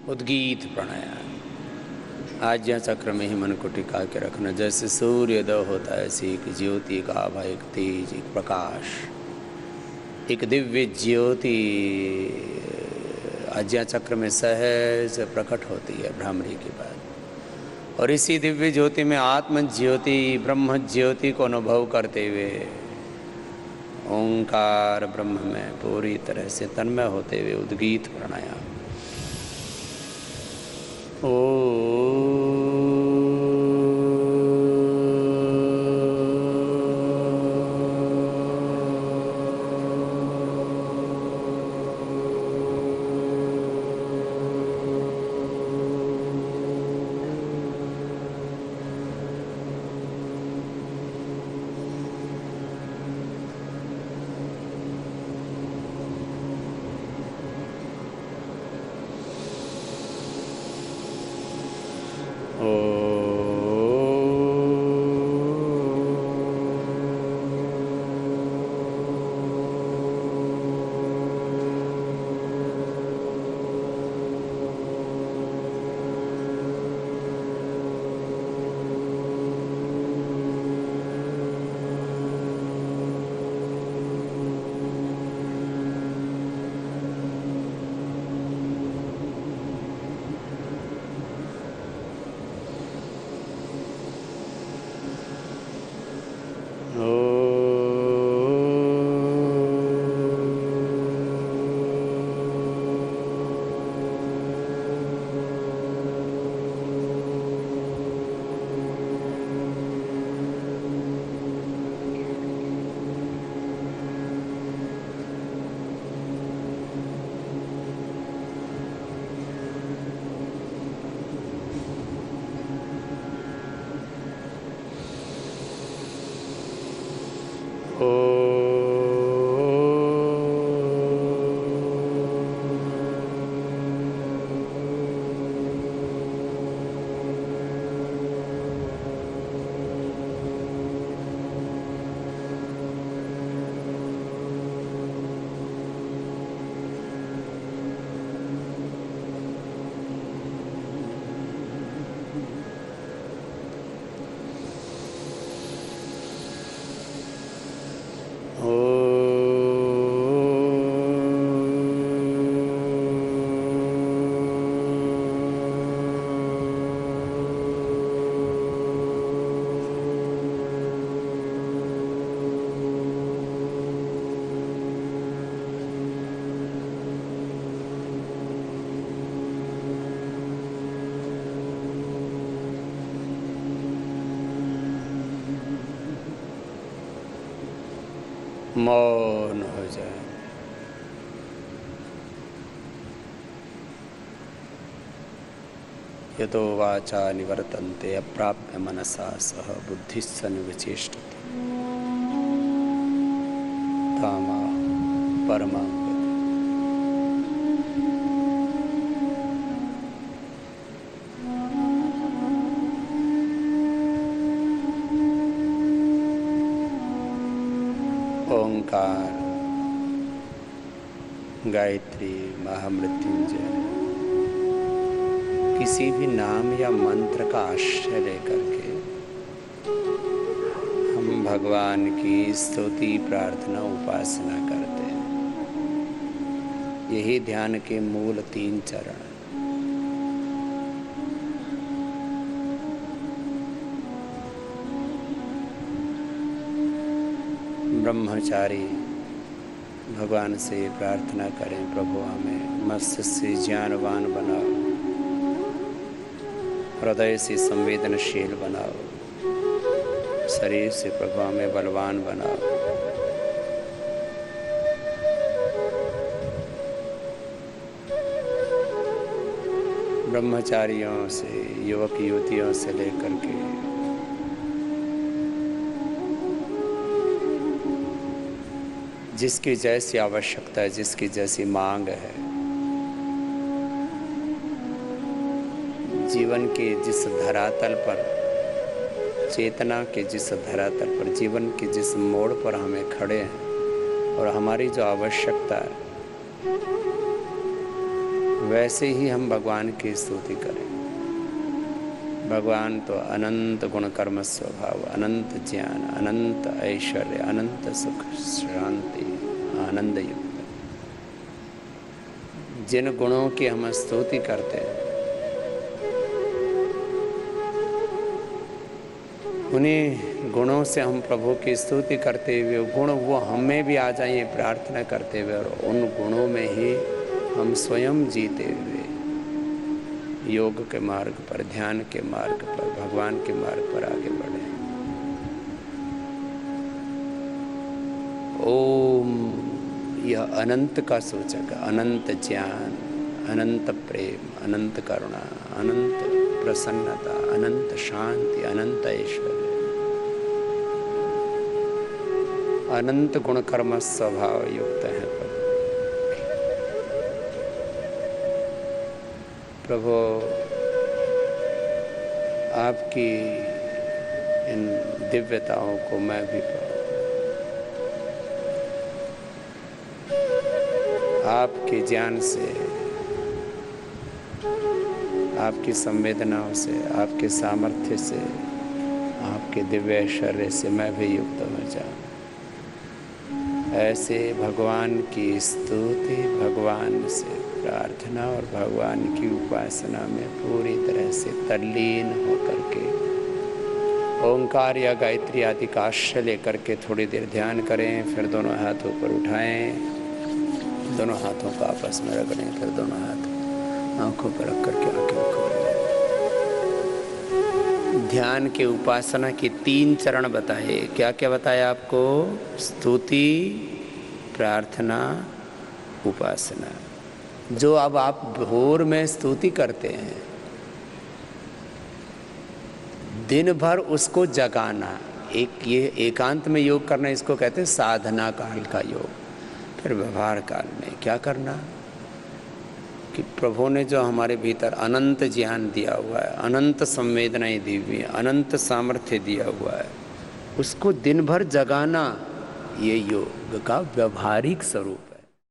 उद्गीत प्राणायाम। आज्ञा चक्र में ही मन को टिका के रखना। जैसे सूर्योदय होता है ऐसी एक ज्योति का आभा, एक तेज, एक प्रकाश, एक दिव्य ज्योति आज्ञा चक्र में सहज प्रकट होती है भ्रामरी के बाद। और इसी दिव्य ज्योति में आत्म ज्योति, ब्रह्म ज्योति को अनुभव करते हुए ओंकार ब्रह्म में पूरी तरह से तन्मय होते हुए उद्गीत प्राणायाम। मौन हो जाए। यतो वाचा निवर्तन्ते अप्राप्य मनसा सह बुद्धिस्स निविचेष्टते तामा परमां गतिम्। ओंकार, गायत्री, महामृत्युंजय, किसी भी नाम या मंत्र का आश्रय लेकर के हम भगवान की स्तुति, प्रार्थना, उपासना करते हैं। यही ध्यान के मूल 3 चरण। ब्रह्मचारी भगवान से प्रार्थना करें, प्रभु हमें मस्तिष्क से ज्ञानवान बनाओ, हृदय से संवेदनशील बनाओ, शरीर से प्रभु हमें बलवान बनाओ। ब्रह्मचारियों से, युवक युवतियों से लेकर के जिसकी जैसी आवश्यकता है, जिसकी जैसी मांग है, जीवन के जिस धरातल पर, चेतना के जिस धरातल पर, जीवन के जिस मोड़ पर हमें खड़े हैं और हमारी जो आवश्यकता है वैसे ही हम भगवान की स्तुति करें। भगवान तो अनंत गुण कर्म स्वभाव, अनंत ज्ञान, अनंत ऐश्वर्य, अनंत सुख शांति, आनंद युक्त। जिन गुणों की हम स्तुति करते हैं उन्हीं गुणों से हम प्रभु की स्तुति करते हुए गुण वो हमें भी आ जाए प्रार्थना करते हुए, और उन गुणों में ही हम स्वयं जीते हुए योग के मार्ग पर, ध्यान के मार्ग पर, भगवान के मार्ग पर आगे बढ़े। ओम यह अनंत का सूचक, अनंत ज्ञान, अनंत प्रेम, अनंत करुणा, अनंत प्रसन्नता, अनंत शांति, अनंत ऐश्वर्य, अनंत गुण कर्म स्वभाव युक्त है प्रभु। आपकी इन दिव्यताओं को मैं भी पाऊं, आपके ज्ञान से, आपकी संवेदनाओं से, आपके सामर्थ्य से, आपके दिव्य ऐश्वर्य से मैं भी युक्त हो जाऊं। ऐसे भगवान की स्तुति, भगवान से प्रार्थना और भगवान की उपासना में पूरी तरह से तल्लीन होकर के ओंकार या गायत्री आदि का आश्रय लेकर के थोड़ी देर ध्यान करें। फिर दोनों हाथ ऊपर उठाएं, दोनों हाथों को आपस में रगड़ें, फिर दोनों हाथ आंखों पर रख करके आंखें खोलें। ध्यान के उपासना के 3 चरण बताए। क्या क्या बताया आपको? स्तुति, प्रार्थना, उपासना। जो अब आप भोर में स्तुति करते हैं, दिन भर उसको जगाना, एक ये एकांत में योग करना, इसको कहते हैं साधना काल का योग। फिर व्यवहार काल में क्या करना कि प्रभु ने जो हमारे भीतर अनंत ज्ञान दिया हुआ है, अनंत संवेदनाएं दी हुई है, अनंत सामर्थ्य दिया हुआ है, उसको दिन भर जगाना, ये योग का व्यवहारिक स्वरूप।